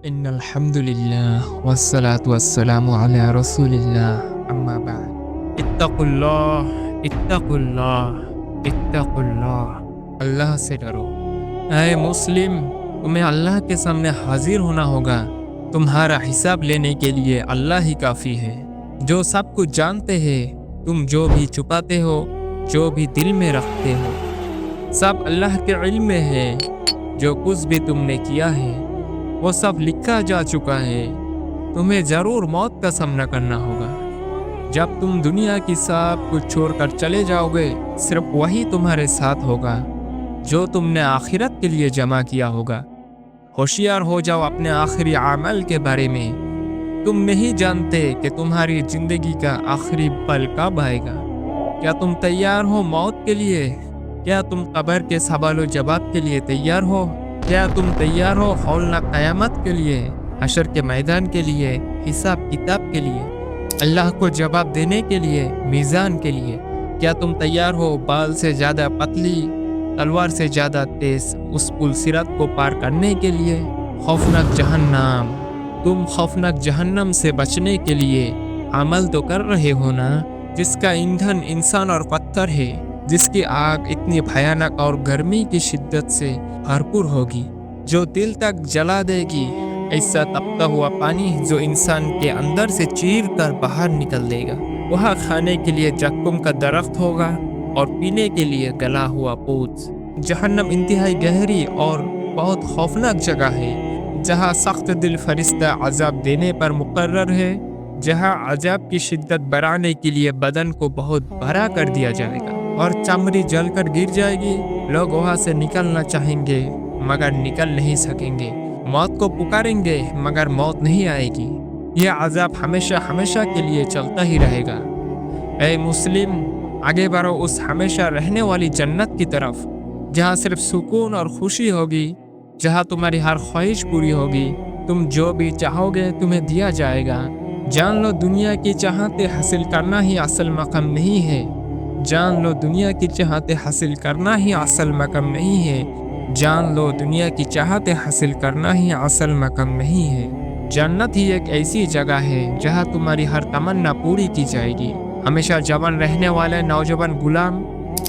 ان الحمد للہ والصلاة والسلام علی رسول اللہ اما بعد اتقوا اللہ اتقوا اللہ اتقوا اللہ، اللہ سے ڈرو۔ اے مسلم، تمہیں اللہ کے سامنے حاضر ہونا ہوگا۔ تمہارا حساب لینے کے لیے اللہ ہی کافی ہے، جو سب کچھ جانتے ہیں۔ تم جو بھی چھپاتے ہو، جو بھی دل میں رکھتے ہو، سب اللہ کے علم میں ہے۔ جو کچھ بھی تم نے کیا ہے وہ سب لکھا جا چکا ہے۔ تمہیں ضرور موت کا سامنا کرنا ہوگا۔ جب تم دنیا کی سب کچھ چھوڑ کر چلے جاؤ گے، صرف وہی تمہارے ساتھ ہوگا جو تم نے آخرت کے لیے جمع کیا ہوگا۔ ہوشیار ہو جاؤ اپنے آخری عمل کے بارے میں۔ تم نہیں جانتے کہ تمہاری زندگی کا آخری پل کب آئے گا۔ کیا تم تیار ہو موت کے لیے؟ کیا تم قبر کے سوال و جواب کے لیے تیار ہو؟ کیا تم تیار ہو ہولناک قیامت کے لیے، حشر کے میدان کے لیے، حساب کتاب کے لیے، اللہ کو جواب دینے کے لیے، میزان کے لیے؟ کیا تم تیار ہو بال سے زیادہ پتلی، تلوار سے زیادہ تیز اس پل صراط کو پار کرنے کے لیے؟ خوفناک جہنم، تم خوفناک جہنم سے بچنے کے لیے عمل تو کر رہے ہو نا، جس کا ایندھن انسان اور پتھر ہے، جس کی آگ اتنی بھیانک اور گرمی کی شدت سے بھرپور ہوگی جو دل تک جلا دے گی، ایسا تپتا ہوا پانی جو انسان کے اندر سے چیر کر باہر نکل دے گا۔ وہاں کھانے کے لیے زقوم کا درخت ہوگا اور پینے کے لیے گلا ہوا پوچھ۔ جہنم انتہائی گہری اور بہت خوفناک جگہ ہے، جہاں سخت دل فرشتہ عذاب دینے پر مقرر ہے، جہاں عذاب کی شدت بڑھانے کے لیے بدن کو بہت بڑا کر دیا جائے گا اور چمڑی جل کر گر جائے گی۔ لوگ وہاں سے نکلنا چاہیں گے مگر نکل نہیں سکیں گے، موت کو پکاریں گے مگر موت نہیں آئے گی۔ یہ عذاب ہمیشہ ہمیشہ کے لیے چلتا ہی رہے گا۔ اے مسلم، آگے بڑھو اس ہمیشہ رہنے والی جنت کی طرف، جہاں صرف سکون اور خوشی ہوگی، جہاں تمہاری ہر خواہش پوری ہوگی۔ تم جو بھی چاہو گے تمہیں دیا جائے گا۔ جان لو دنیا کی چاہتے حاصل کرنا ہی اصل مقام نہیں ہے۔ جان لو دنیا کی چاہتے حاصل کرنا ہی اصل مقام نہیں ہے۔ جان لو دنیا کی چاہتے حاصل کرنا ہی اصل مقام نہیں ہے۔ جنت ہی ایک ایسی جگہ ہے جہاں تمہاری ہر تمنا پوری کی جائے گی۔ ہمیشہ جوان رہنے والے نوجوان غلام،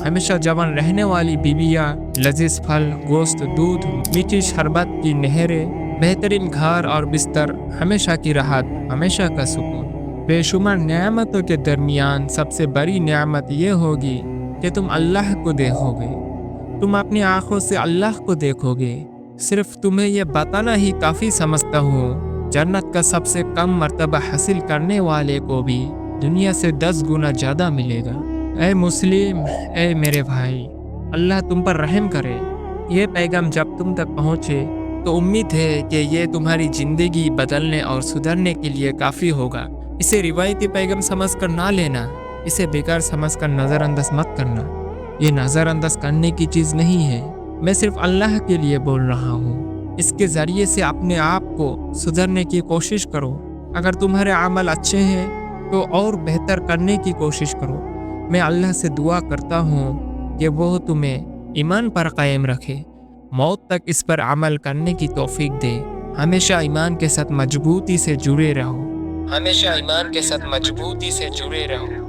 ہمیشہ جوان رہنے والی بیویاں، لذیذ پھل، گوشت، دودھ، میٹھی شربت کی نہریں، بہترین گھر اور بستر، ہمیشہ کی راحت، ہمیشہ کا سکون۔ بے شمار نعمتوں کے درمیان سب سے بڑی نعمت یہ ہوگی کہ تم اللہ کو دیکھو گے۔ تم اپنی آنکھوں سے اللہ کو دیکھو گے۔ صرف تمہیں یہ بتانا ہی کافی سمجھتا ہوں، جنت کا سب سے کم مرتبہ حاصل کرنے والے کو بھی دنیا سے 10 گنا زیادہ ملے گا۔ اے مسلم، اے میرے بھائی، اللہ تم پر رحم کرے۔ یہ پیغام جب تم تک پہنچے تو امید ہے کہ یہ تمہاری زندگی بدلنے اور سدھرنے کے لیے کافی ہوگا۔ اسے روایتی پیغام سمجھ کر نہ لینا، اسے بیکار سمجھ کر نظر انداز مت کرنا۔ یہ نظر انداز کرنے کی چیز نہیں ہے۔ میں صرف اللہ کے لیے بول رہا ہوں۔ اس کے ذریعے سے اپنے آپ کو سدھرنے کی کوشش کرو۔ اگر تمہارے عمل اچھے ہیں تو اور بہتر کرنے کی کوشش کرو۔ میں اللہ سے دعا کرتا ہوں کہ وہ تمہیں ایمان پر قائم رکھے، موت تک اس پر عمل کرنے کی توفیق دے۔ ہمیشہ ایمان کے ساتھ مضبوطی سے جڑے رہو، ہمیشہ ایمان کے ساتھ مضبوطی سے جڑے رہو۔